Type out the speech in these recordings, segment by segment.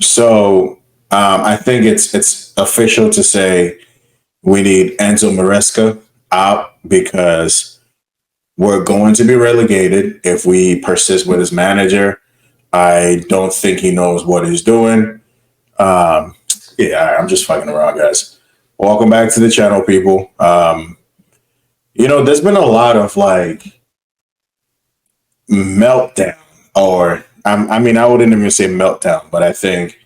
So I think it's official to say we need Enzo Maresca out because we're going to be relegated if we persist with his manager. I don't think he knows what he's doing. Um, yeah, I'm just fucking around, guys. Welcome back to the channel, people. There's been a lot of like meltdown, or I mean, I wouldn't even say meltdown, but I think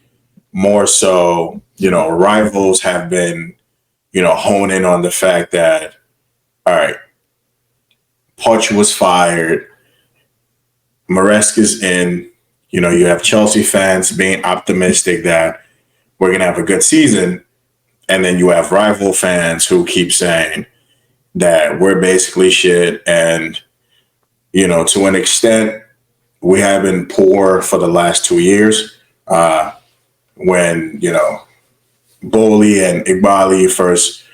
more so, rivals have been, honing on the fact that, all right, Poch was fired, Maresca's in. You have Chelsea fans being optimistic that we're gonna have a good season, and then you have rival fans who keep saying that we're basically shit, and to an extent, we have been poor for the last 2 years. When Bowley and Igbali first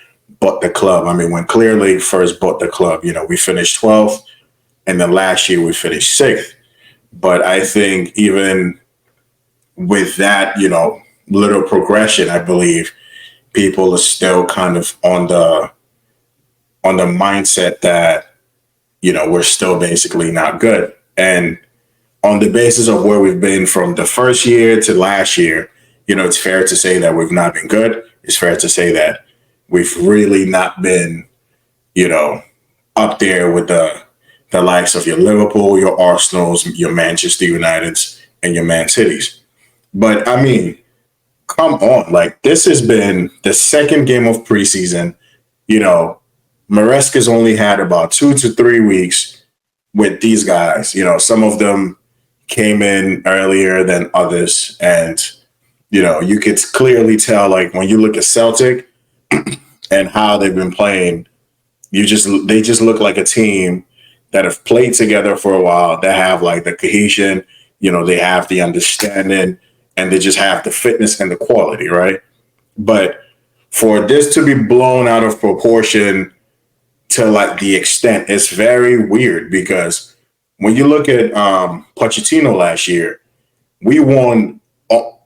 bought the club. I mean, when Clearly first bought the club, we finished 12th, and then last year we finished 6th. But I think even with that, little progression, I believe people are still kind of on the mindset that we're still basically not good. And on the basis of where we've been from the first year to last year, it's fair to say that we've not been good. It's fair to say that we've really not been, you know, up there with the likes of your Liverpool, your Arsenals, your Manchester Uniteds, and your Man Cities. But I mean, come on, like this has been the second game of preseason. You know, Maresca's only had about 2 to 3 weeks with these guys. Some of them came in earlier than others, and you could clearly tell, like when you look at Celtic and how they've been playing, they just look like a team that have played together for a while, that have like the cohesion, they have the understanding, and they just have the fitness and the quality, right? But for this to be blown out of proportion to like the extent, it's very weird because when you look at Pochettino last year, we won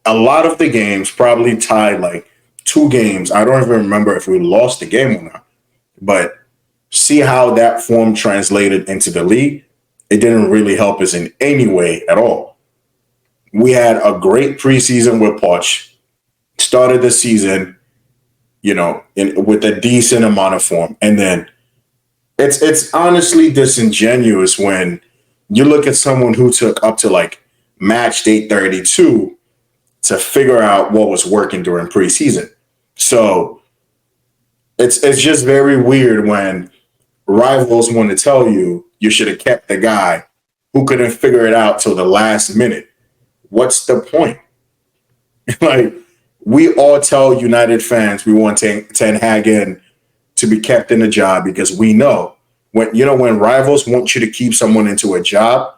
a lot of the games, probably tied like 2 games. I don't even remember if we lost the game or not. But see how that form translated into the league? It didn't really help us in any way at all. We had a great preseason with Poch, started the season, with a decent amount of form. And then it's honestly disingenuous when you look at someone who took up to like match day 32 to figure out what was working during preseason. So it's just very weird when rivals want to tell you should have kept the guy who couldn't figure it out till the last minute. What's the point? Like, we all tell United fans we want Ten Hag in to be kept in a job because we know when rivals want you to keep someone into a job,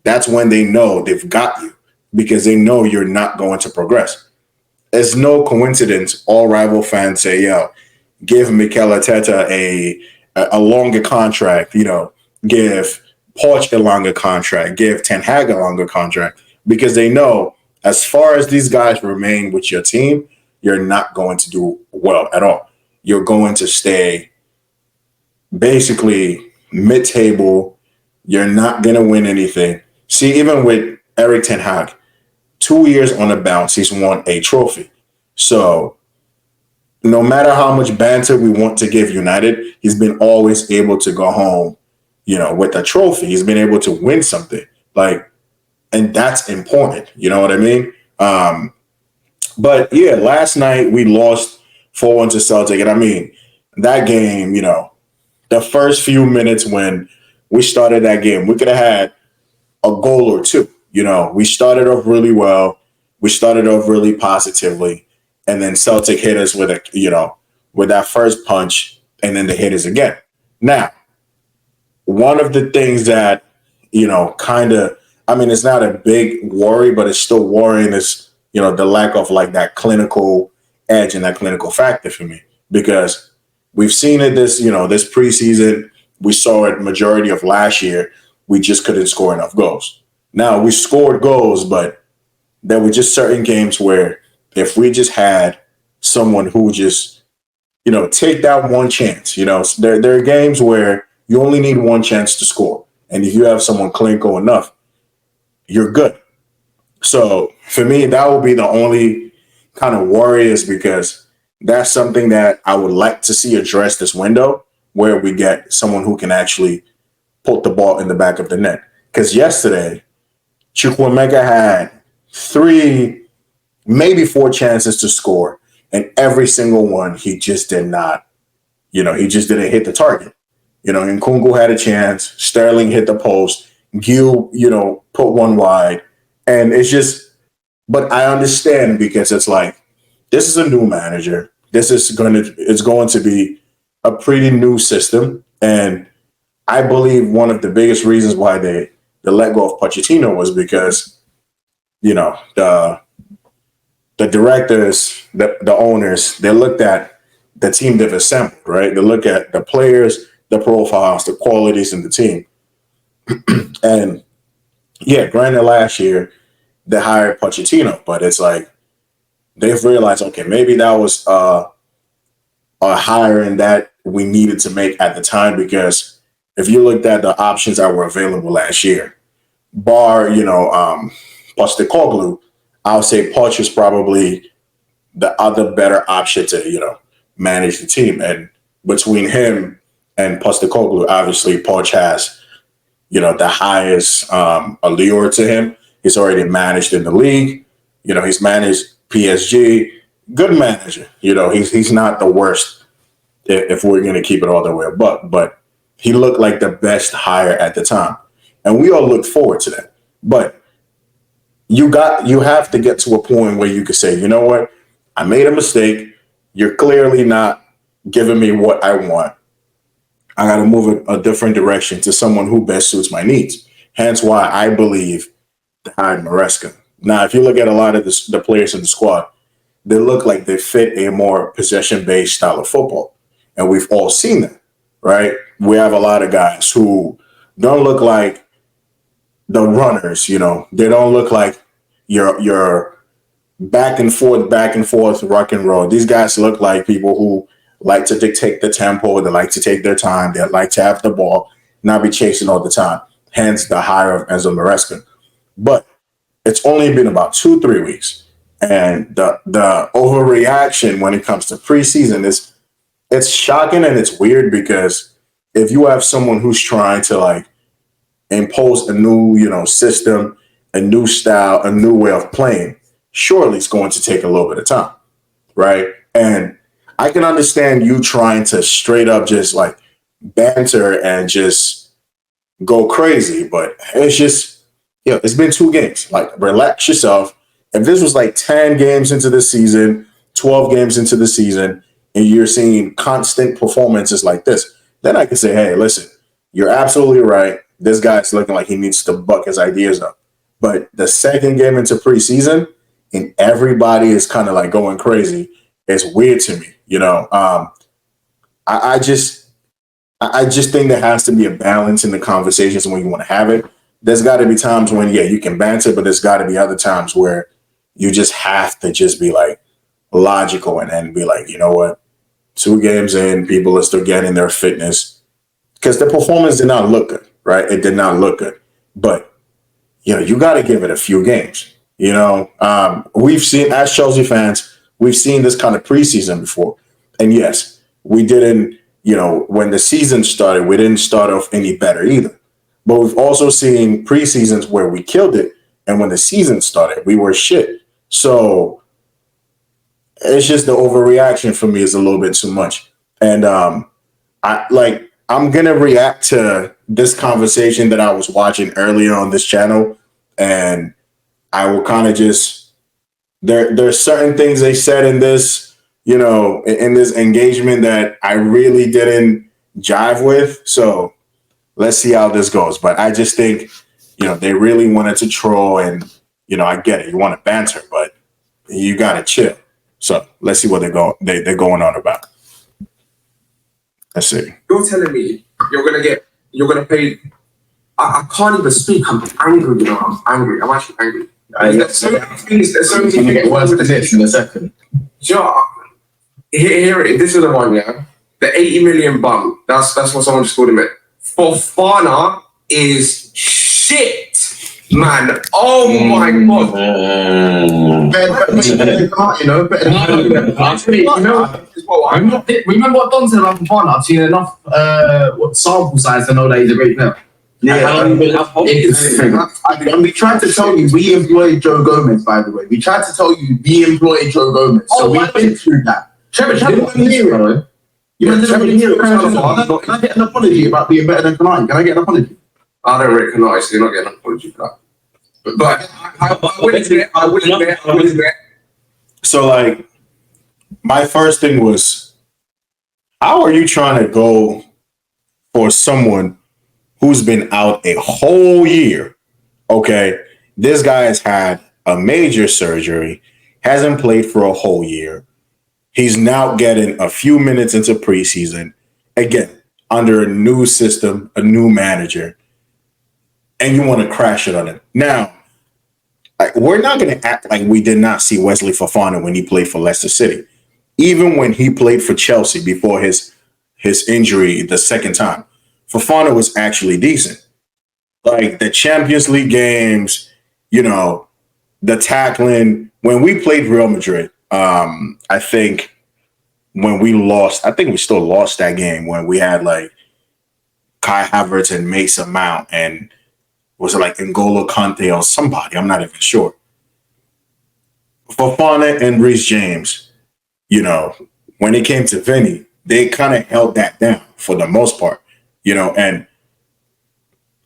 that's when they know they've got you because they know you're not going to progress. It's no coincidence all rival fans say, yo, give Mikel Arteta a longer contract, give Poch a longer contract, give Ten Hag a longer contract, because they know as far as these guys remain with your team, you're not going to do well at all. You're going to stay basically mid-table. You're not going to win anything. See, even with Eric Ten Hag, 2 years on the bounce, he's won a trophy. So no matter how much banter we want to give United, he's been always able to go home, with a trophy. He's been able to win something. And that's important. You know what I mean? But yeah, last night we lost 4-1 to Celtic. And I mean, that game, the first few minutes when we started that game, we could have had a goal or two. We started off really well. We started off really positively. And then Celtic hit us with that first punch, and then they hit us again. Now, one of the things that, kind of, I mean, it's not a big worry, but it's still worrying is, the lack of like that clinical edge and that clinical factor for me, because we've seen it this preseason. We saw it majority of last year. We just couldn't score enough goals. Now we scored goals, but there were just certain games where if we just had someone who just, take that one chance, there are games where you only need one chance to score. And if you have someone clinical enough, you're good. So for me, that would be the only kind of worry is because that's something that I would like to see addressed this window where we get someone who can actually put the ball in the back of the net. Because yesterday, Chukwuemeka had three, maybe four chances to score, and every single one he just did not, he just didn't hit the target. Nkunku had a chance, Sterling hit the post, Gil, put one wide, and it's just. But I understand because it's like this is a new manager. It's going to be a pretty new system, and I believe one of the biggest reasons why they let go of Pochettino was because the directors, the owners, they looked at the team they've assembled, right? They look at the players, the profiles, the qualities in the team. And yeah, granted, last year they hired Pochettino, but it's like they've realized, okay, maybe that was a hiring that we needed to make at the time because if you looked at the options that were available last year, bar, Postecoglou, I'll say Poch is probably the other better option to, manage the team. And between him and Postecoglou, obviously Poch has, the highest allure to him. He's already managed in the league. He's managed PSG. Good manager. He's not the worst if we're going to keep it all the way up. But he looked like the best hire at the time. And we all look forward to that. But you have to get to a point where you can say, you know what? I made a mistake. You're clearly not giving me what I want. I got to move a different direction to someone who best suits my needs. Hence why I believe they hired Maresca. Now, if you look at a lot of the players in the squad, they look like they fit a more possession-based style of football. And we've all seen that, right? We have a lot of guys who don't look like the runners, They don't look like your back and forth, rock and roll. These guys look like people who like to dictate the tempo. They like to take their time. They like to have the ball, not be chasing all the time. Hence the hire of Enzo Maresca. But it's only been about 2-3 weeks. And the overreaction when it comes to preseason it's shocking and it's weird because if you have someone who's trying to like impose a new, system, a new style, a new way of playing, surely it's going to take a little bit of time, right? And I can understand you trying to straight up just like banter and just go crazy, but it's just, it's been 2 games. Like, relax yourself. If this was like 10 games into the season, 12 games into the season, and you're seeing constant performances like this, then I can say, hey, listen, you're absolutely right. This guy's looking like he needs to buck his ideas up. But the second game into preseason, and everybody is kind of like going crazy, it's weird to me. I just think there has to be a balance in the conversations when you want to have it. There's got to be times when, you can banter, but there's got to be other times where you just have to just be like logical and be like, you know what? 2 games in, people are still getting their fitness because the performance did not look good, right? It did not look good, but you got to give it a few games. We've seen, as Chelsea fans, we've seen this kind of preseason before, and yes, we didn't. When the season started, we didn't start off any better either. But we've also seen preseasons where we killed it, and when the season started, we were shit. So it's just the overreaction for me is a little bit too much. And I'm gonna react to this conversation that I was watching earlier on this channel, and I will kind of just there's certain things they said in this, in this engagement that I really didn't jive with. So let's see how this goes. But I just think, they really wanted to troll, and I get it. You want to banter, but you gotta chill. So let's see what they're going on about. Let's see. You're telling me you're gonna pay. I can't even speak. I'm angry. I'm angry. I'm actually angry. There's so many things. There's so many things. Worse than this in a second. Sure. This is the one, yeah. The 80 million bum. That's what someone just called him. Fofana is shit, man. Oh my god. Remember what Don said about Fofana? I've seen enough sample size to know that he's a great player. Yeah, we tried to tell you we employed Joe Gomez, by the way. We tried to tell you we employed Joe Gomez. So we've been through that. Trevor, you went to the video. Can I get an apology about being better than Kanai? Can I get an apology? I don't rate Kanai, so you're not getting an apology for that. But I wouldn't admit. So, like, my first thing was, how are you trying to go for someone who's been out a whole year? Okay, this guy has had a major surgery, hasn't played for a whole year. He's now getting a few minutes into preseason, again, under a new system, a new manager, and you want to crash it on him. Now, we're not going to act like we did not see Wesley Fofana when he played for Leicester City. Even when he played for Chelsea before his injury the second time, Fofana was actually decent. Like the Champions League games, the tackling. When we played Real Madrid, I think when we lost, I think we still lost that game when we had like Kai Havertz and Mason Mount and was it like N'Golo Kante or somebody? I'm not even sure. Fofana and Reece James, when it came to Vinny, they kind of held that down for the most part, and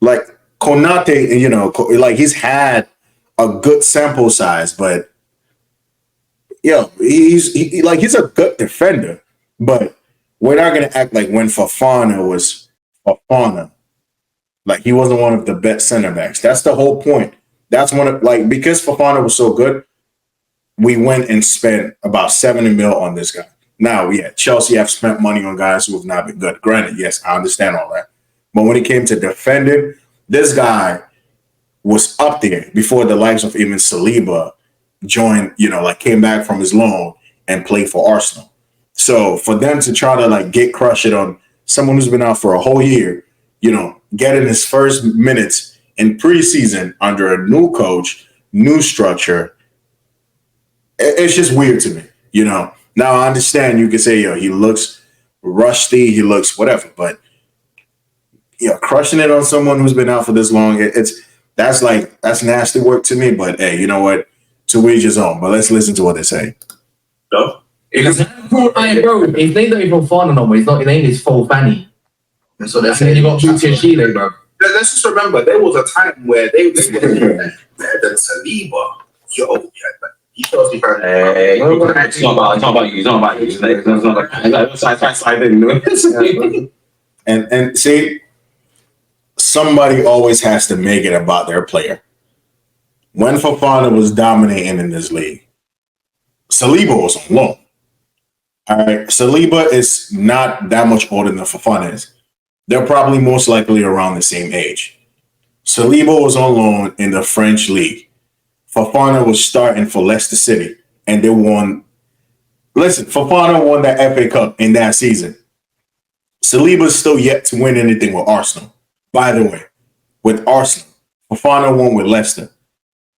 like Konate, like he's had a good sample size, but he's a good defender, but we're not gonna act like when Fofana was Fofana, like he wasn't one of the best center backs. That's the whole point. That's because Fofana was so good, we went and spent about 70 mil on this guy. Now, Chelsea have spent money on guys who have not been good. Granted, yes, I understand all that, but when it came to defending, this guy was up there before the likes of even Saliba joined, came back from his loan and played for Arsenal. So for them to try to get crushed on someone who's been out for a whole year, getting his first minutes in preseason under a new coach, new structure, it's just weird to me, Now I understand you can say, he looks rusty, he looks whatever, but crushing it on someone who's been out for this long, that's nasty work to me. But hey, you know what? To each his own. But let's listen to what they say. No? His name don't even Fofana no more. His name is Fofana. So that's it. You got Chile, bro. Let's just remember, there was a time where they were better than Saliba. He tells me, it's not about you. And see, somebody always has to make it about their player. When Fofana was dominating in this league, Saliba was on loan. All right, Saliba is not that much older than Fofana is. They're probably most likely around the same age. Saliba was on loan in the French league. Fofana was starting for Leicester City, and they won. Listen, Fofana won that FA Cup in that season. Saliba's still yet to win anything with Arsenal. By the way, with Arsenal, Fofana won with Leicester.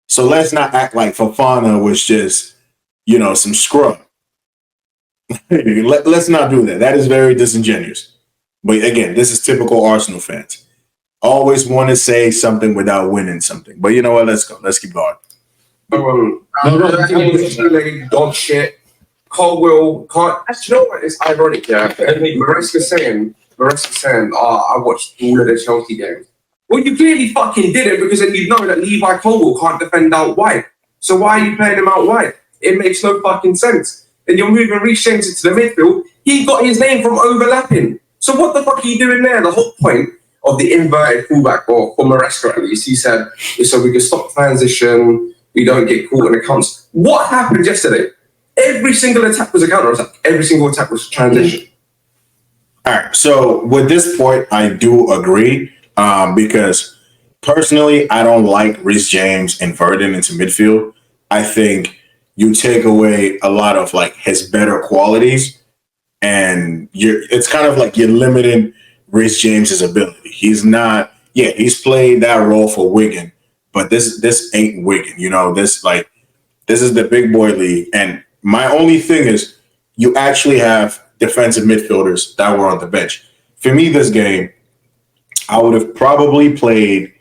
So let's not act like Fofana was just, some scrub. Let's not do that. That is very disingenuous. But again, this is typical Arsenal fans. Always want to say something without winning something. But you know what? Let's go. Let's keep going. Dog shit. Caldwell can't. Actually, you know what? It's ironic, yeah. Maresca saying, I watched all of the Chelsea games. Well, you clearly fucking didn't, because then you know that Levi Caldwell can't defend out wide. So why are you playing him out wide? It makes no fucking sense. And you're moving Reece James into the midfield. He got his name from overlapping. So what the fuck are you doing there? The whole point of the inverted fullback, or for Maresca at least, he said, so we can stop transition, we don't get caught in the counts. What happened yesterday? Every single attack was a counter-attack. Every single attack was transition. All right. So with this point, I do agree, because personally, I don't like Reece James inverting into midfield. I think you take away a lot of like his better qualities, and it's kind of like you're limiting Reece James's ability. He's not, yeah, he's played that role for Wigan, but this ain't Wigan. This is the big boy league. And my only thing is you actually have defensive midfielders that were on the bench. For me, this game, I would have probably played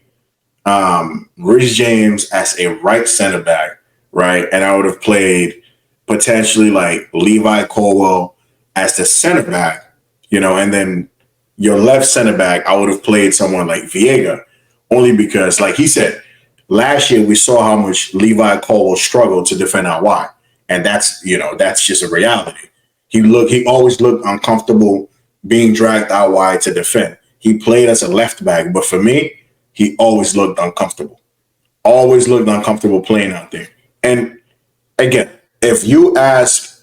Reece James as a right center back, right? And I would have played potentially like Levi Colwell as the center back, and then your left center back, I would have played someone like Viega, only because, like he said, last year we saw how much Levi Colwell struggled to defend out wide. And that's just a reality. He always looked uncomfortable being dragged out wide to defend. He played as a left back, but for me, he always looked uncomfortable. Always looked uncomfortable playing out there. And again, if you ask,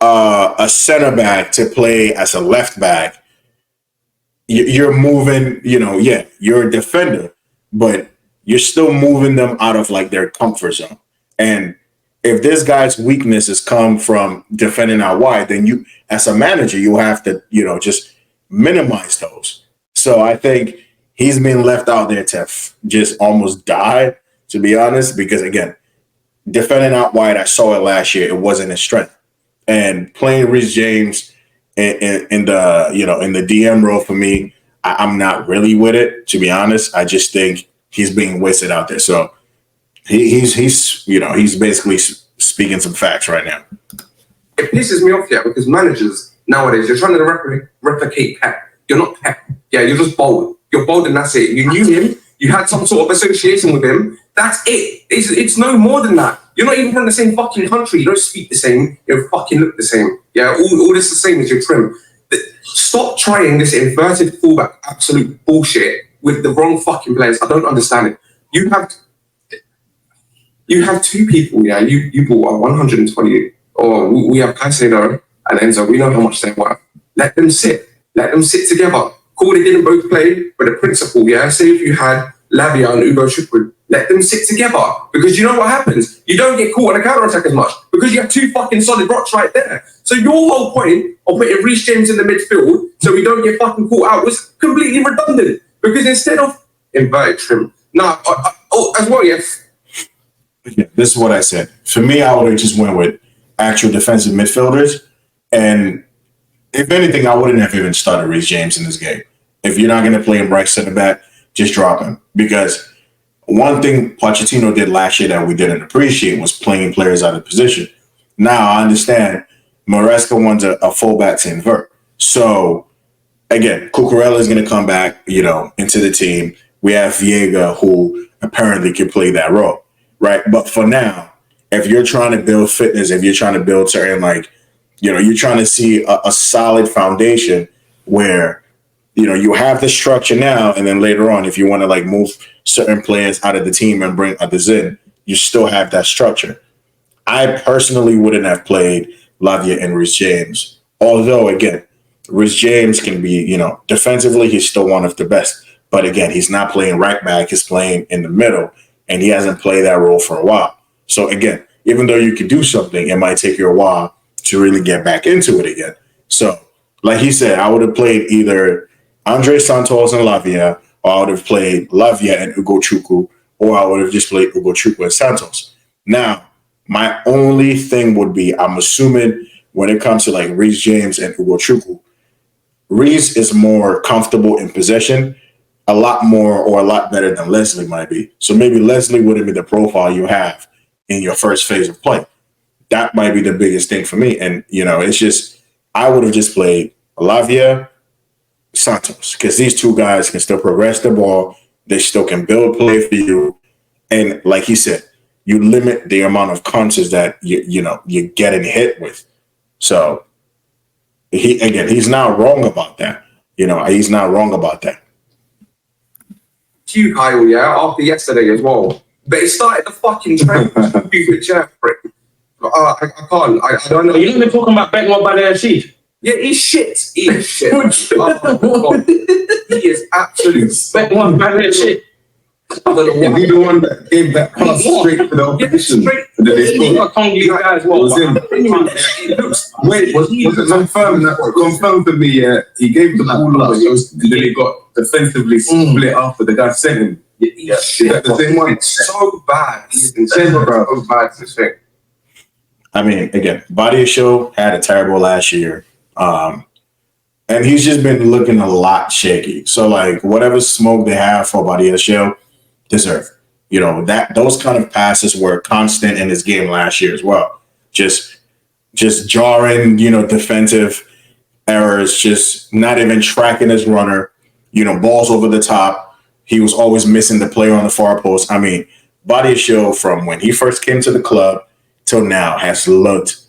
a center back to play as a left back, you're moving, you're a defender, but you're still moving them out of like their comfort zone. And if this guy's weaknesses come from defending out wide, then you, as a manager, you have to, just minimize those. So I think he's been left out there to just almost die, to be honest, because again, defending out wide, I saw it last year. It wasn't his strength. And playing Reece James in the DM role for me, I'm not really with it, to be honest. I just think he's being wasted out there. So he's basically speaking some facts right now. It pisses me off, because managers nowadays, you're trying to replicate Pep. You're not Pep. Yeah, you're just bold. You're bold and that's it. You knew him. You had some sort of association with him. That's it. It's no more than that. You're not even from the same fucking country. You don't speak the same. You don't fucking look the same. Yeah, all this the same as your trim. Stop trying this inverted fullback absolute bullshit with the wrong fucking players. I don't understand it. You have two people, yeah. You bought 120, or we have Caicedo and Enzo. We know how much they're worth. Let them sit. Let them sit together. Cool, they didn't both play, but the principle, yeah. Say if you had Lavia and Ugo Chukwu, let them sit together, because you know what happens? You don't get caught on a counter-attack as much because you have two fucking solid rocks right there. So your whole point of putting Reece James in the midfield so we don't get fucking caught out was completely redundant, because instead of inverted trim, as well, yes. Yeah, this is what I said. For me, I would have just went with actual defensive midfielders, and if anything, I wouldn't have even started Reece James in this game. If you're not going to play him right center back, just drop him, because one thing Pochettino did last year that we didn't appreciate was playing players out of position. Now, I understand Maresca wants a fullback to invert. So, again, Cucurella is going to come back, into the team. We have Viega, who apparently can play that role, right? But for now, if you're trying to build fitness, if you're trying to build certain, you're trying to see a solid foundation where, you have the structure now, and then later on, if you want to move certain players out of the team and bring others in, you still have that structure. I personally wouldn't have played Lavia and Reece James. Although, again, Reece James can be, defensively, he's still one of the best. But again, he's not playing right back, he's playing in the middle, and he hasn't played that role for a while. So again, even though you could do something, it might take you a while to really get back into it again. So, like he said, I would have played either Andre Santos and Lavia, or I would have played Lavia and Ugo Chukwu, or I would have just played Ugo Chukwu and Santos. Now, my only thing would be, I'm assuming when it comes to Reece James and Ugo Chukwu, Reece is more comfortable in possession, a lot more or a lot better than Leslie might be. So maybe Leslie wouldn't be the profile you have in your first phase of play. That might be the biggest thing for me. And, it's just, I would have just played Lavia, Santos, because these two guys can still progress the ball. They still can build play for you. And like he said, you limit the amount of punches that you're getting hit with. So he's not wrong about that. He's not wrong about that. You, Kyle, yeah, after yesterday as well. But it started the fucking trend. Stupid chair prick. I can't. I don't know. You're not even talking about Beckham by their sheet. Yeah, he's shit. He's shit. Oh, God. is absolute. Bet one man that shit. I don't know Is he the one that gave that pass straight to the opposition? And then they He's scored? a Congolese guy as well. Was him. It looks. Wait, was it confirmed to me? Yeah, he gave the ball away, and then he got defensively split after the guy sent him. Yeah, Is that the same one? It's so bad. He's insane, bro. So bad. This thing. I mean, again, Body Show had a terrible last year. And he's just been looking a lot shaky. So, like, whatever smoke they have for Body Show, deserve. You know, that those kind of passes were constant in his game last year as well. Just jarring, you know, defensive errors, just not even tracking his runner, you know, balls over the top. He was always missing the player on the far post. I mean, Body Show from when he first came to the club till now has looked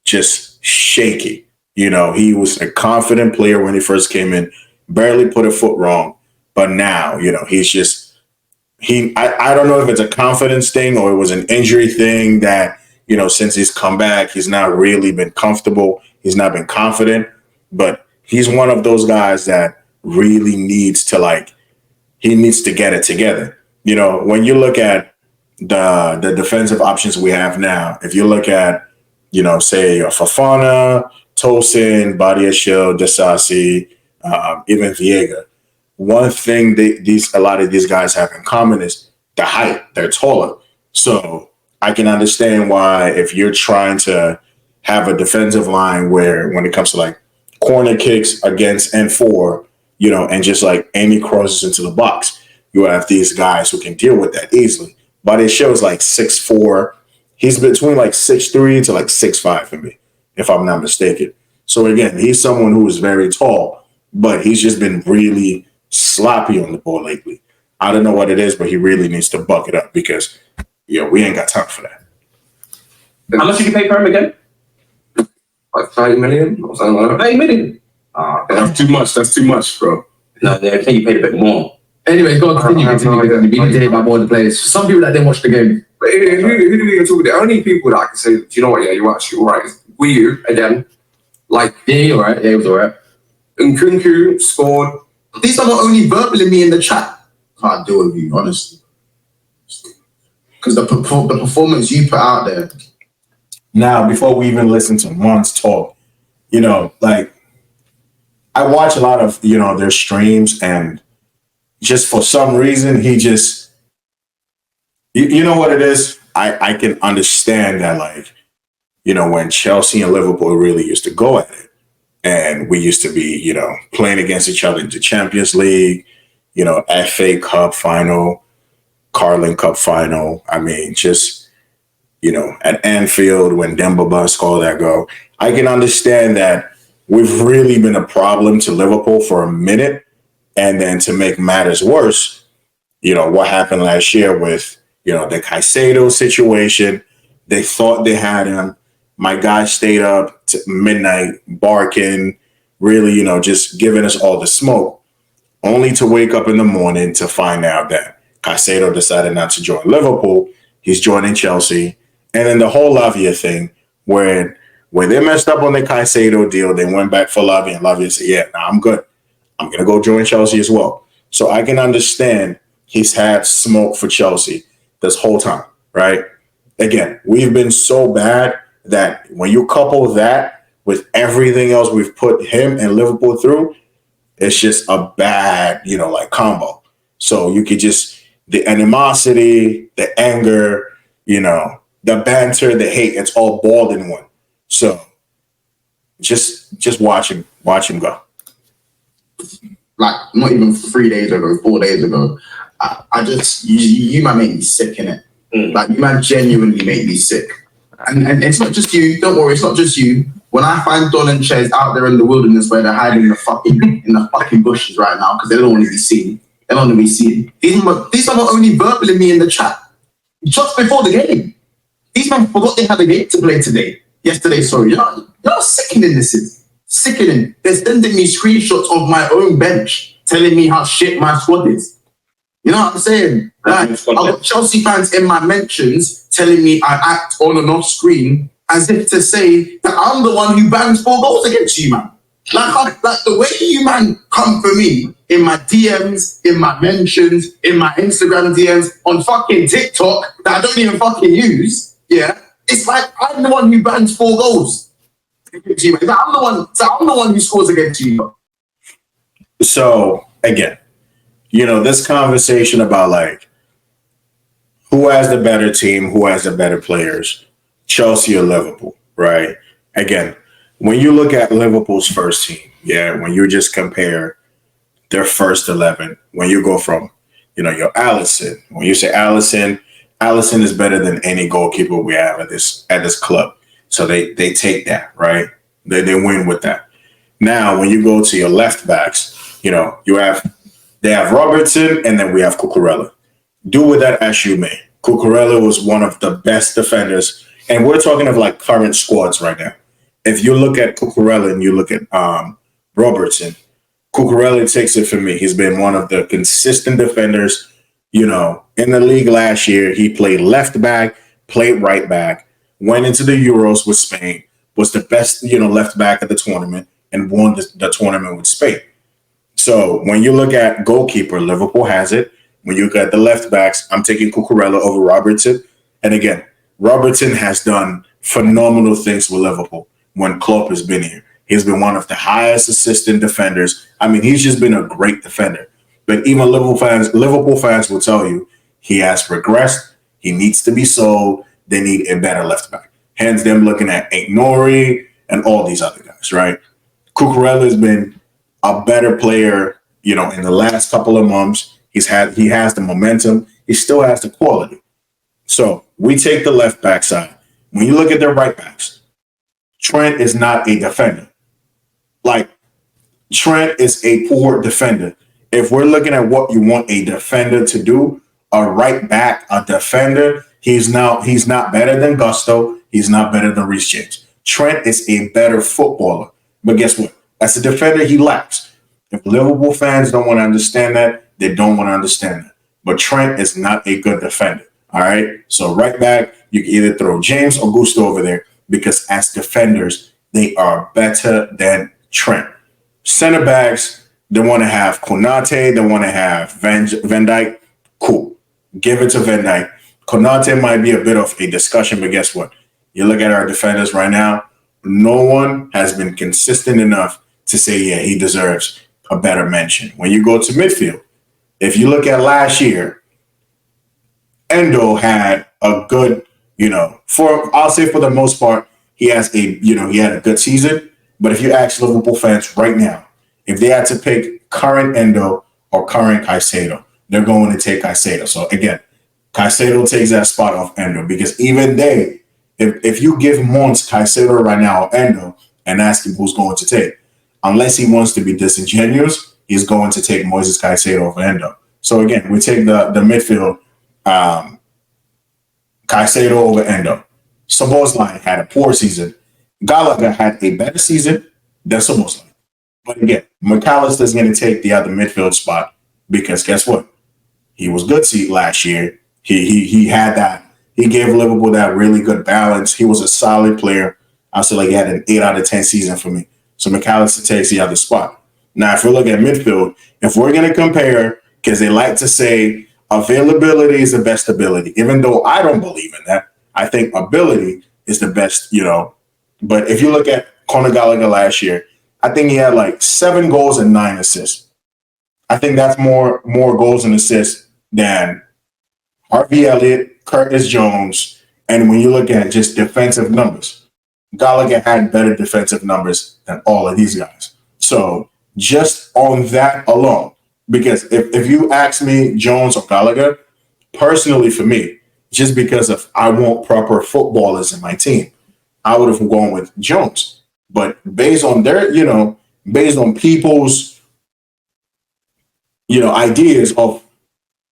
just shaky. You know, he was a confident player when he first came in, barely put a foot wrong. But now, you know, he's just, I don't know if it's a confidence thing or it was an injury thing that, you know, since he's come back, he's not really been comfortable. He's not been confident. But he's one of those guys that really needs to, he needs to get it together. You know, when you look at the defensive options we have now, if you look at, you know, say Fofana, Tosin, Badiashile, Desasi, even Viega, one thing a lot of these guys have in common is the height. They're taller. So I can understand why if you're trying to have a defensive line where when it comes to like corner kicks against N4, you know, and just like any crosses into the box, you have these guys who can deal with that easily. Badiashile is like 6'4". He's between like 6'3" to like 6'5" for me, if I'm not mistaken. So again, he's someone who is very tall, but he's just been really sloppy on the ball lately. I don't know what it is, but he really needs to buck it up because, we ain't got time for that. How much did you pay for him again? Like 30 million or something like that. 30 million. That's too much. That's too much, bro. No, they think you paid a bit more. Anyway, go on, continue. We need to hear about more of the players. Some people that didn't watch the game. But who do we even talk about? The only people that I can say, do you know what? Yeah, you're actually all right. Were you again? Like, Yeah, you're right. Yeah, it was all right. Nkunku scored. These are not only verbally me in the chat. Can't deal with you, honestly. Because the performance you put out there. Now, before we even listen to Mon's talk, you know, like I watch a lot of, you know, their streams, and just for some reason, he just, you know what it is? I can understand that, like, you know, when Chelsea and Liverpool really used to go at it, and we used to be, you know, playing against each other in the Champions League, you know, FA Cup final, Carling Cup final. I mean, just, you know, at Anfield when Demba Ba scored that goal. I can understand that we've really been a problem to Liverpool for a minute. And then to make matters worse, you know, what happened last year with, you know, the Caicedo situation. They thought they had him. My guy stayed up to midnight barking, really, you know, just giving us all the smoke, only to wake up in the morning to find out that Caicedo decided not to join Liverpool. He's joining Chelsea. And then the whole Lavia thing, where they messed up on the Caicedo deal, they went back for Lavia, and Lavia said, yeah, nah, I'm good. I'm going to go join Chelsea as well. So I can understand he's had smoke for Chelsea this whole time, right? Again, we've been so bad that when you couple that with everything else we've put him and Liverpool through, it's just a bad, you know, like combo. So you could just, the animosity, the anger, you know, the banter, the hate, it's all balled in one. So just watch him go. Like, not even 3 days ago, 4 days ago, I just, you might make me sick, innit? Like, you might genuinely make me sick. And it's not just you, don't worry, it's not just you. When I find Don and Ches out there in the wilderness where they're hiding in the fucking bushes right now because they don't want to be seen. They don't want to be seen. These are not only verbally me in the chat, just before the game. These men forgot they had a game to play today. Yesterday, sorry. You're sickening this is. Sickening. They're sending me screenshots of my own bench telling me how shit my squad is. You know what I'm saying? Like, I've got Chelsea fans in my mentions telling me I act on and off screen as if to say that I'm the one who bangs 4 goals against you, man. Like the way you man come for me in my DMs, in my mentions, in my Instagram DMs, on fucking TikTok that I don't even fucking use. Yeah, it's like I'm the one who bans 4 goals. I'm the one who scores against you. So again, this conversation about like who has the better team, who has the better players, Chelsea or Liverpool, right? Again, when you look at Liverpool's first team, when you just compare their first 11, when you go from, your Alisson, when you say Alisson is better than any goalkeeper we have at this club. So they take that, right? They win with that. Now, when you go to your left backs, they have Robertson and then we have Cucurella. Do with that as you may. Cucurella was one of the best defenders, and we're talking of like current squads right now. If you look at Cucurella and you look at Robertson, Cucurella takes it for me. He's been one of the consistent defenders. In the league last year, he played left back, played right back, went into the Euros with Spain, was the best, left back at the tournament, and won the tournament with Spain. So when you look at goalkeeper, Liverpool has it. When you look at the left backs, I'm taking Cucurella over Robertson. And again, Robertson has done phenomenal things with Liverpool when Klopp has been here. He's been one of the highest assistant defenders. I mean, he's just been a great defender. But even Liverpool fans will tell you he has regressed. He needs to be sold. They need a better left back. Hence them looking at Nori and all these other guys, right? Cucurella has been a better player, in the last couple of months. He has the momentum. He still has the quality. So we take the left back side. When you look at their right backs, Trent is not a defender. Like, Trent is a poor defender. If we're looking at what you want a defender to do, a right back, a defender, he's not better than Gusto. He's not better than Reece James. Trent is a better footballer. But guess what? As a defender, he lacks. If Liverpool fans don't want to understand that, they don't want to understand that. But Trent is not a good defender. All right? So right back, you can either throw James or Gusto over there because as defenders, they are better than Trent. Center backs, they want to have Konate. They want to have Van Dijk. Cool. Give it to Van Dijk. Konate might be a bit of a discussion, but guess what? You look at our defenders right now, no one has been consistent enough to say, yeah, he deserves a better mention. When you go to midfield, if you look at last year, Endo had a good, I'll say for the most part, he had a good season. But if you ask Liverpool fans right now, if they had to pick current Endo or current Caicedo, they're going to take Caicedo. So again, Caicedo takes that spot off Endo because even if you give Mons Caicedo right now or Endo and ask him who's going to take, unless he wants to be disingenuous, he's going to take Moises Caicedo over Endo. So again, we take the midfield, Caicedo over Endo. Szoboszlai had a poor season. Gallagher had a better season than Szoboszlai. But again, McAllister's going to take the other midfield spot because guess what? He was good last year. He had that. He gave Liverpool that really good balance. He was a solid player. I feel like he had an 8 out of 10 season for me. So McAllister takes the other spot. Now, if we look at midfield, if we're going to compare, because they like to say availability is the best ability, even though I don't believe in that. I think ability is the best, But if you look at Conor Gallagher last year, I think he had like 7 goals and 9 assists. I think that's more goals and assists than Harvey Elliott, Curtis Jones, and when you look at just defensive numbers, Gallagher had better defensive numbers than all of these guys. So just on that alone, because if you ask me Jones or Gallagher, personally for me, just because of I want proper footballers in my team, I would have gone with Jones. But based on their, based on people's, ideas of,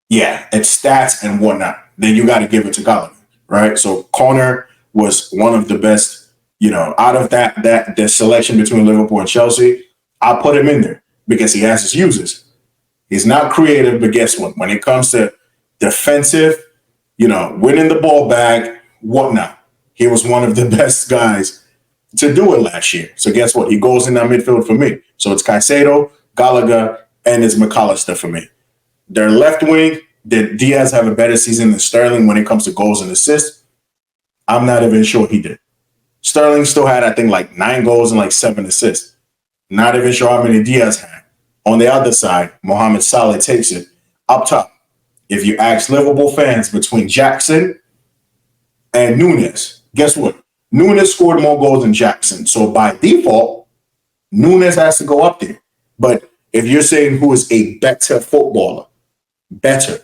it's stats and whatnot, then you got to give it to Gallagher, right? So Connor was one of the best, out of that selection between Liverpool and Chelsea. I'll put him in there because he has his uses. He's not creative, but guess what? When it comes to defensive, winning the ball back, whatnot, he was one of the best guys to do it last year. So guess what? He goes in that midfield for me. So it's Caicedo, Gallagher, and it's McAllister for me. Their left wing, did Diaz have a better season than Sterling when it comes to goals and assists? I'm not even sure he did. Sterling still had, I think, like 9 goals and like 7 assists. Not even sure how many Diaz had. On the other side, Mohamed Salah takes it up top. If you ask Liverpool fans between Jackson and Nunes, guess what? Nunes scored more goals than Jackson. So by default, Nunes has to go up there. But if you're saying who is a better footballer, better,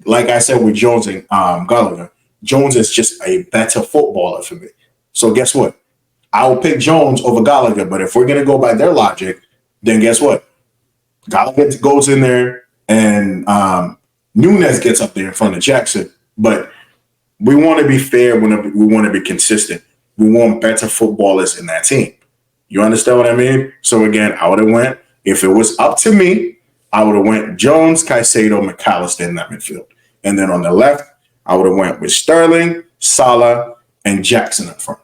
like I said with Jones and Gallagher, Jones is just a better footballer for me. So guess what? I will pick Jones over Gallagher. But if we're going to go by their logic, then guess what? Gallagher goes in there and Nunes gets up there in front of Jackson. But we want to be fair. We want to be consistent. We want better footballers in that team. You understand what I mean? So again, I would have went, if it was up to me, I would have went Jones, Caicedo, McAllister in that midfield. And then on the left, I would have went with Sterling, Salah, and Jackson up front.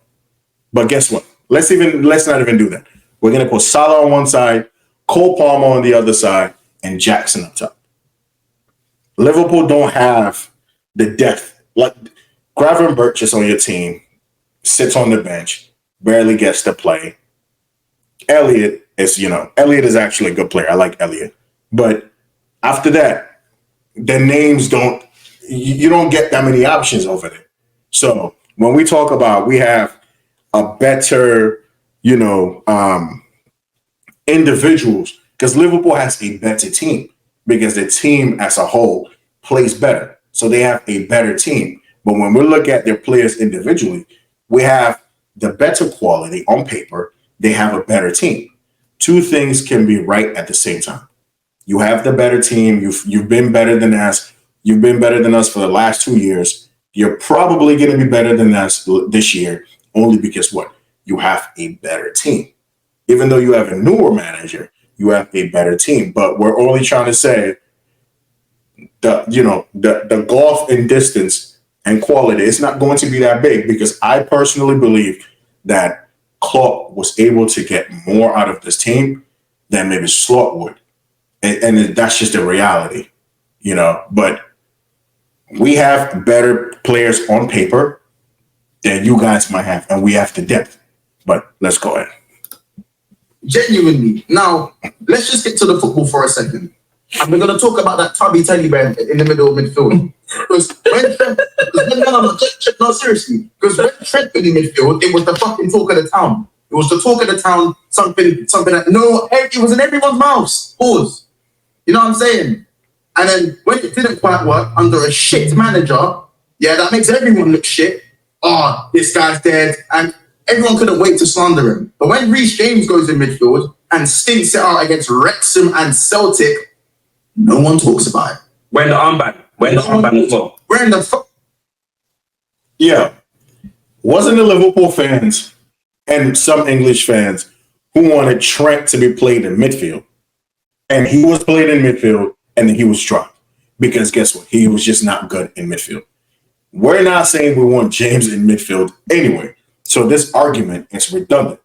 But guess what? Let's not even do that. We're going to put Salah on one side, Cole Palmer on the other side, and Jackson up top. Liverpool don't have the depth. Like Gravenberch is on your team, sits on the bench, barely gets to play. Elliott is actually a good player. I like Elliott. But after that, the names you don't get that many options over there. So when we talk about we have a better, individuals, because Liverpool has a better team because the team as a whole plays better. So they have a better team. But when we look at their players individually, we have the better quality on paper. They have a better team. Two things can be right at the same time. You have the better team. You've been better than us. You've been better than us for the last 2 years. You're probably going to be better than us this year, only because what? You have a better team. Even though you have a newer manager, you have a better team. But we're only trying to say the gulf in distance and quality, it's not going to be that big, because I personally believe that Klopp was able to get more out of this team than maybe Slot would. And that's just the reality, But we have better players on paper than you guys might have, and we have the depth. But let's go ahead. Genuinely. Now, let's just get to the football for a second. And we're going to talk about that tubby teddy bear in the middle of midfield. Because seriously. Because when Trent was in midfield, it was the fucking talk of the town. It was the talk of the town, something that it was in everyone's mouths. Pause. You know what I'm saying? And then when it didn't quite work under a shit manager, that makes everyone look shit. Oh, this guy's dead. And everyone couldn't wait to slander him. But when Reece James goes in midfield and stinks it out against Wrexham and Celtic, no one talks about it. Wearing the armband as well. Wearing the fuck. Yeah. Wasn't the Liverpool fans and some English fans who wanted Trent to be played in midfield? And he was played in midfield, and then he was dropped. Because guess what? He was just not good in midfield. We're not saying we want James in midfield anyway. So this argument is redundant.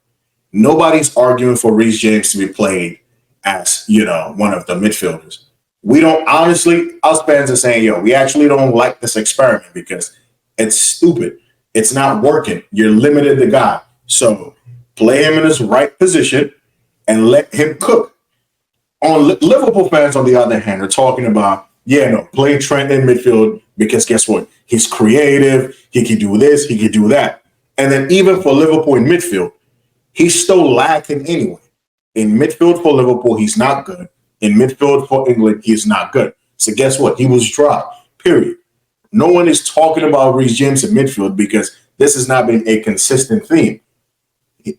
Nobody's arguing for Reece James to be played as, one of the midfielders. We don't, honestly, us fans are saying, we actually don't like this experiment because it's stupid. It's not working. You're limited the guy. So play him in his right position and let him cook. Liverpool fans, on the other hand, are talking about, play Trent in midfield because guess what? He's creative. He can do this. He can do that. And then even for Liverpool in midfield, he's still lacking anyway. In midfield for Liverpool, he's not good. In midfield for England, he's not good. So guess what? He was dropped, period. No one is talking about Reece James in midfield because this has not been a consistent theme.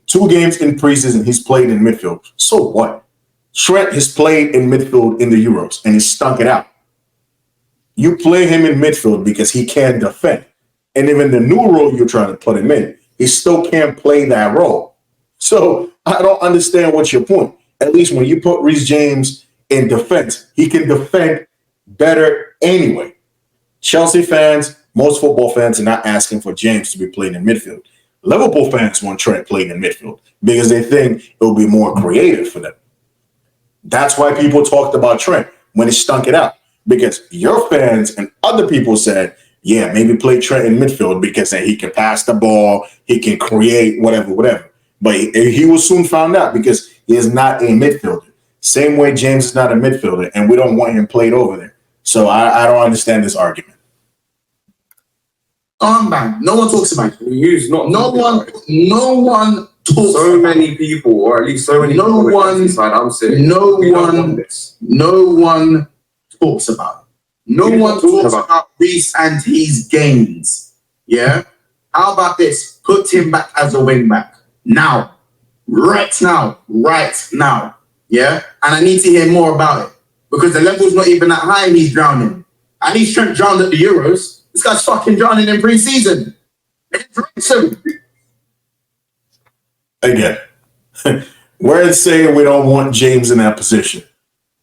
2 games in preseason, he's played in midfield. So what? Trent has played in midfield in the Euros, and he stunk it out. You play him in midfield because he can defend. And even the new role you're trying to put him in, he still can't play that role. So I don't understand what's your point. At least when you put Reece James in defense, he can defend better anyway. Chelsea fans, most football fans are not asking for James to be playing in midfield. Liverpool fans want Trent playing in midfield because they think it will be more creative for them. That's why people talked about Trent when he stunk it out, because your fans and other people said, yeah, maybe play Trent in midfield because then he can pass the ball, he can create, whatever. But he was soon found out because he is not a midfielder. Same way James is not a midfielder, and we don't want him played over there. So I don't understand this argument. Armband. No one talks about it. Use not No one talks. so many people, or at least so many No people one- inside. I'm saying No we don't want one. this. No one talks about it. No We one don't talk talks about Reece and his gains. Yeah. How about this? Put him back as a wing back now, right now. Yeah. And I need to hear more about it because the level's not even that high and he's drowning. And he's drowned at the Euros. This guy's fucking drowning in pre-season. Again, we're saying we don't want James in that position.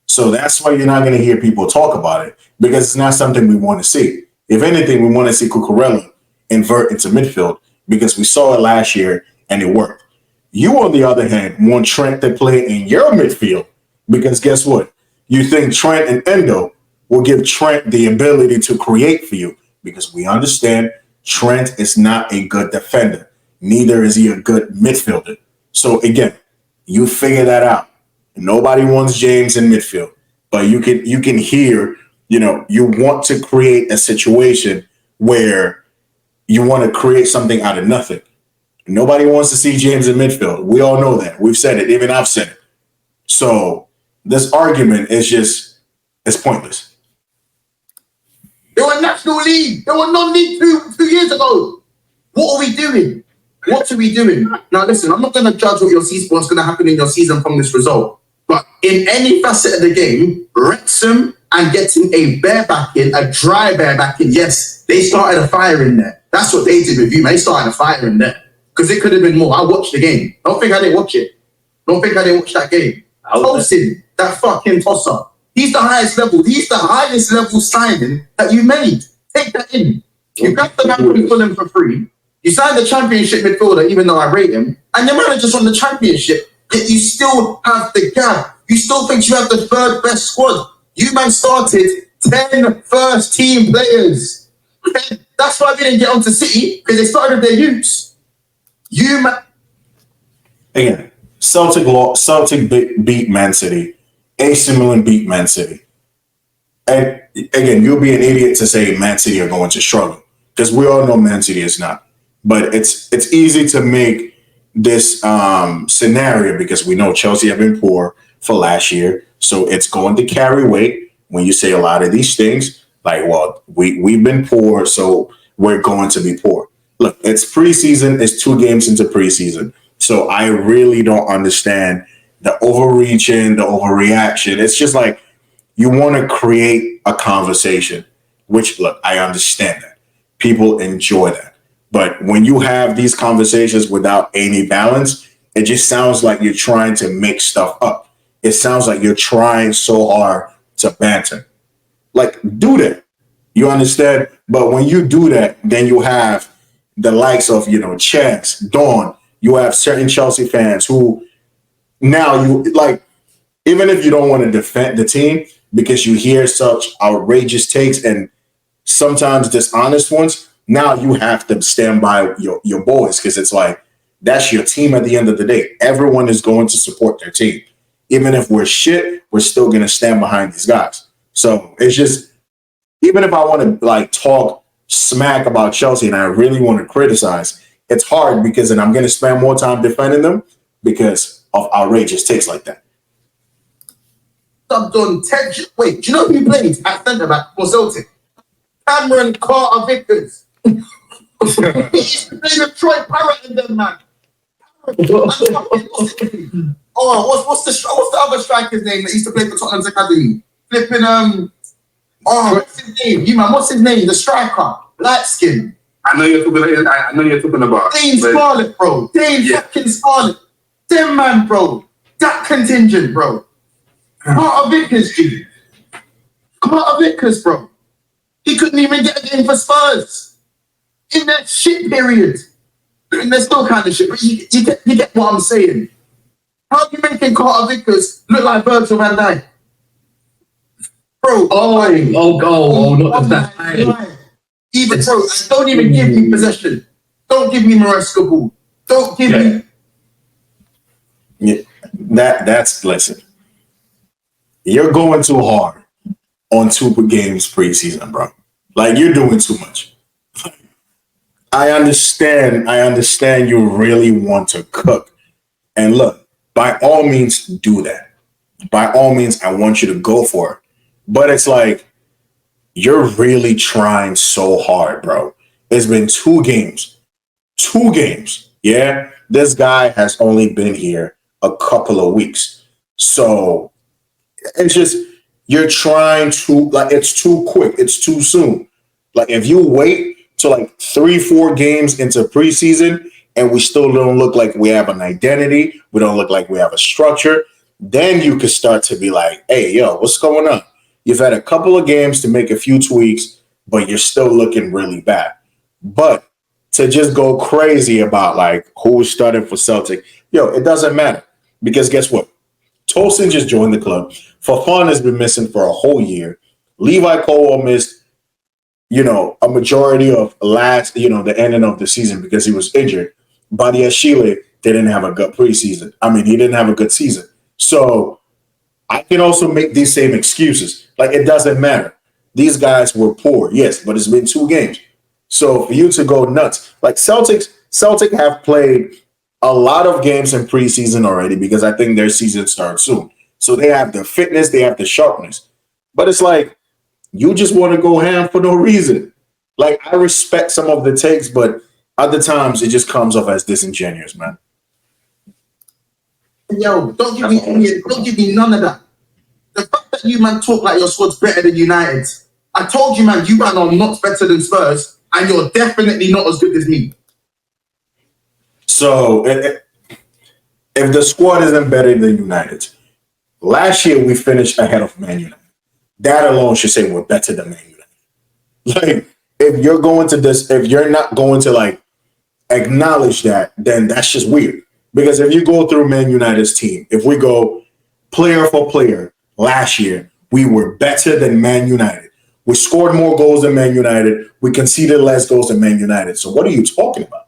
So that's why you're not going to hear people talk about it, because it's not something we want to see. If anything, we want to see Cucurella invert into midfield because we saw it last year and it worked. You, on the other hand, want Trent to play in your midfield because guess what? You think Trent and Endo will give Trent the ability to create for you, because we understand Trent is not a good defender. Neither is he a good midfielder. So again, you figure that out. Nobody wants James in midfield, but you can hear, you want to create a situation where you want to create something out of nothing. Nobody wants to see James in midfield. We all know that. We've said it. Even I've said it. So this argument is it's pointless. They were National League. They were non-league 2 years ago. What are we doing? What are we doing? Now, listen, I'm not going to judge what's going to happen in your season from this result. But in any facet of the game, Wrexham and getting a bareback in, a dry bareback in, yes, they started a fire in there. That's what they did with you, man. They started a fire in there. Because it could have been more. I watched the game. Don't think I didn't watch it. Don't think I didn't watch that game. Tosin, that fucking tosser. He's the highest level. He's the highest level signing that you made. Take that in. You got the man from Fulham for free. You signed the championship midfielder, even though I rate him. And your manager's on the championship. Yet you still have the gap. You still think you have the third best squad. You man started 10 first team players. That's why we didn't get onto City, because they started with their youths. You man. Again, Celtic beat Man City. AC Milan beat Man City. And again, you'll be an idiot to say Man City are going to struggle, because we all know Man City is not. But it's easy to make this scenario because we know Chelsea have been poor for last year. So it's going to carry weight when you say a lot of these things like, well, we've been poor, so we're going to be poor. Look, it's preseason. It's 2 games into preseason. So I really don't understand the overreaching, the overreaction. It's just like you want to create a conversation, which, look, I understand that. People enjoy that. But when you have these conversations without any balance, it just sounds like you're trying to make stuff up. It sounds like you're trying so hard to banter. Like, do that. You understand? But when you do that, then you have the likes of, Checks, Dawn. You have certain Chelsea fans who now you like, even if you don't want to defend the team because you hear such outrageous takes and sometimes dishonest ones, now you have to stand by your boys, because it's like, that's your team at the end of the day. Everyone is going to support their team. Even if we're shit, we're still going to stand behind these guys. So it's just, even if I want to talk smack about Chelsea and I really want to criticize, it's hard because then I'm going to spend more time defending them because of outrageous takes like that. Wait, do you know who played at centre back for Celtic? Cameron Carter-Vickers. He used to play with Troy Parrott and them, man. What's the other striker's name that used to play for Tottenham's Academy? What's his name? What's his name? The striker, light skin. I know you're talking about. Dane Scarlett, bro. Fucking Scarlett. Them man, bro. That contingent, bro. Carter Vickers, G. Carter Vickers, bro. He couldn't even get a game for Spurs in that shit period. And they're still kind of shit, but you get what I'm saying. How are you making Carter Vickers look like Virgil van Dijk? Bro, not that. Even bro, don't even give me possession. Don't give me Maresca ball. Don't give me. Yeah, that's listen. You're going too hard on 2 games preseason, bro. Like you're doing too much. I understand you really want to cook. And look, by all means, do that. By all means, I want you to go for it. But it's like, you're really trying so hard, bro. It's been 2 games. 2 games. Yeah. This guy has only been here a couple of weeks. So it's just, you're trying to, like, it's too quick. It's too soon. Like, if you wait to like 3-4 games into preseason and we still don't look like we have an identity, we don't look like we have a structure, then you could start to be like, hey, yo, what's going on? You've had a couple of games to make a few tweaks, but you're still looking really bad. But to just go crazy about like who's starting for Celtic, yo, it doesn't matter. Because guess what? Tosin just joined the club. Fofana has been missing for a whole year. Levi Colwell missed, a majority of the ending of the season because he was injured. Badiashile didn't have a good preseason. I mean, he didn't have a good season. So I can also make these same excuses. Like, it doesn't matter. These guys were poor, yes, but it's been 2 games. So for you to go nuts, like Celtic have played a lot of games in preseason already because I think their season starts soon. So they have the fitness, they have the sharpness. But it's like, you just want to go ham for no reason. Like, I respect some of the takes, but other times it just comes off as disingenuous, man. Yo, don't give me none of that. The fact that you man talk like your squad's better than United. I told you, man, you man are not better than Spurs, and you're definitely not as good as me. So if the squad isn't better than United, last year we finished ahead of Man United. That alone should say we're better than Man United. Like, if you're not going to like acknowledge that, then that's just weird. Because if you go through Man United's team, if we go player for player, last year we were better than Man United. We scored more goals than Man United. We conceded less goals than Man United. So what are you talking about?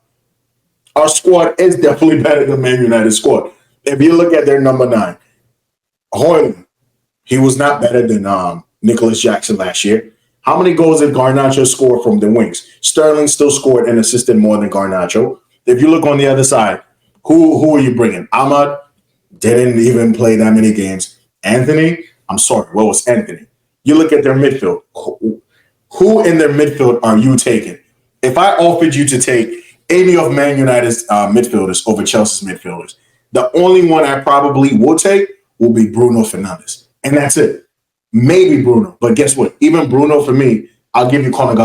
Our squad is definitely better than Man United's squad. If you look at their number 9, Hoyland, he was not better than Nicholas Jackson last year. How many goals did Garnacho score from the wings? Sterling still scored and assisted more than Garnacho. If you look on the other side, who are you bringing? Ahmad didn't even play that many games. Anthony, I'm sorry, what was Anthony? You look at their midfield. Who in their midfield are you taking? If I offered you to take any of Man United's midfielders over Chelsea's midfielders, the only one I probably will take will be Bruno Fernandes. And that's it. Maybe Bruno. But guess what? Even Bruno, for me, I'll give you Conor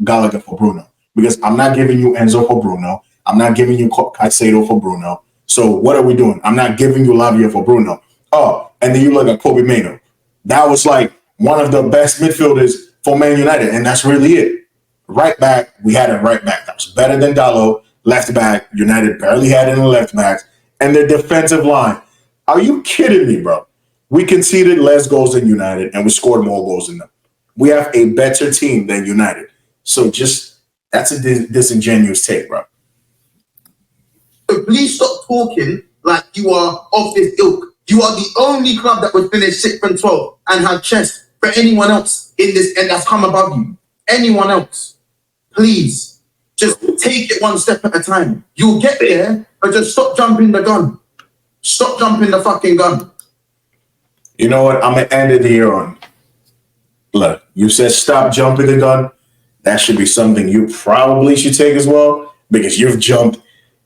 Gallagher for Bruno. Because I'm not giving you Enzo for Bruno. I'm not giving you Caicedo for Bruno. So what are we doing? I'm not giving you Lavia for Bruno. Oh, and then you look at Kobe Mainoo. That was like one of the best midfielders for Man United, and that's really it. Right back, we had a right back that was better than Dalot. Left back, United barely had any left backs. And their defensive line. Are you kidding me, bro? We conceded less goals than United, and we scored more goals than them. We have a better team than United. So that's a disingenuous take, bro. Please stop talking like you are of this ilk. You are the only club that would finish 6th and 12th and have chest for anyone else in this and that's come above you. Anyone else. Please. Just take it one step at a time. You'll get there, but just stop jumping the gun. Stop jumping the fucking gun. You know what? I'm going to end it here on. Look, you said stop jumping the gun. That should be something you probably should take as well because you've jumped.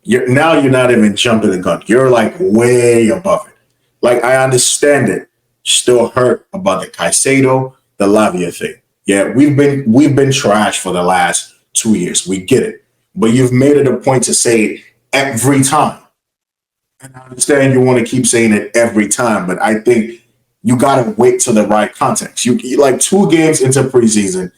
Now you're not even jumping the gun. You're like way above it. Like, I understand it. Still hurt about the Caicedo, the Lavia thing. Yeah, we've been trash for the last 2 years. We get it. But you've made it a point to say it every time. And I understand you want to keep saying it every time, but I think you got to wait till the right context. You like 2 games into preseason,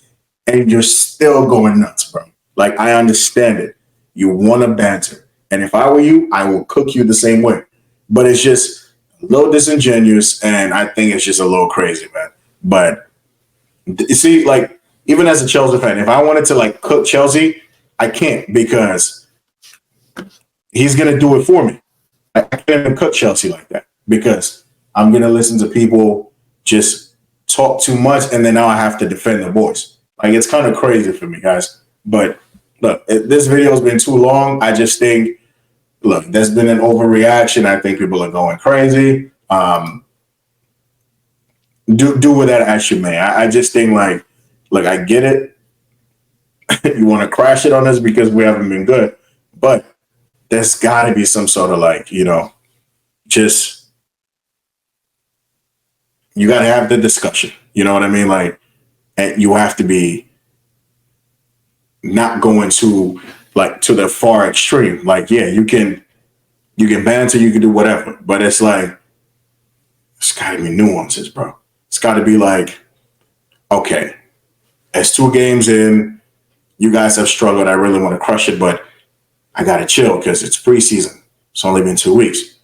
and you're still going nuts, bro. Like, I understand it. You want to banter. And if I were you, I will cook you the same way. But it's just a little disingenuous, and I think it's just a little crazy, man. But you see, like, even as a Chelsea fan, if I wanted to like cook Chelsea, I can't because he's gonna do it for me. I can't even cook Chelsea like that because I'm gonna listen to people just talk too much, and then now I have to defend the boys. Like, it's kind of crazy for me, guys. But look, this video has been too long. I just think, look, there's been an overreaction. I think people are going crazy. Do with that as you may. I just think, like, look, I get it. You want to crash it on us because we haven't been good, but there's got to be some sort of, like, just, you got to have the discussion. You know what I mean? Like, and you have to be not going to the far extreme. Like, yeah, you can banter, you can do whatever, but it's like, it's got to be nuances, bro. It's got to be like, okay, it's 2 games in, you guys have struggled. I really want to crush it, but I got to chill because it's preseason. It's only been 2 weeks.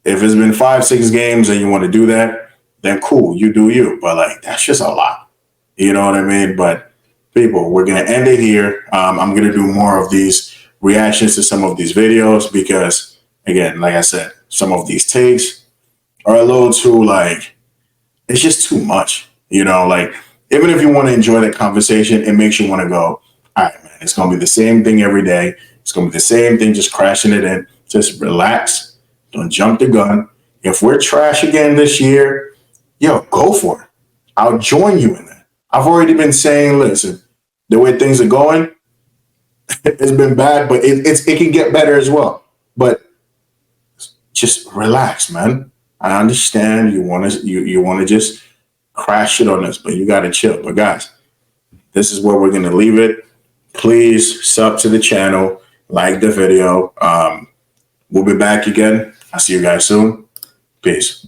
If it's been 5, 6 games and you want to do that, then cool, you do you. But like, that's just a lot. You know what I mean? But people, we're going to end it here. I'm going to do more of these reactions to some of these videos because, again, like I said, some of these takes are a little too, like, it's just too much. Like, even if you want to enjoy that conversation, it makes you want to go, all right, man, it's going to be the same thing every day. It's going to be the same thing, just crashing it in. Just relax. Don't jump the gun. If we're trash again this year, yo, go for it. I'll join you in that. I've already been saying, listen, the way things are going, it's been bad, but it can get better as well. But just relax, man. I understand you want to just crash it on us, but you got to chill. But guys, this is where we're going to leave it. Please sub to the channel, like the video. We'll be back again. I'll see you guys soon. Peace.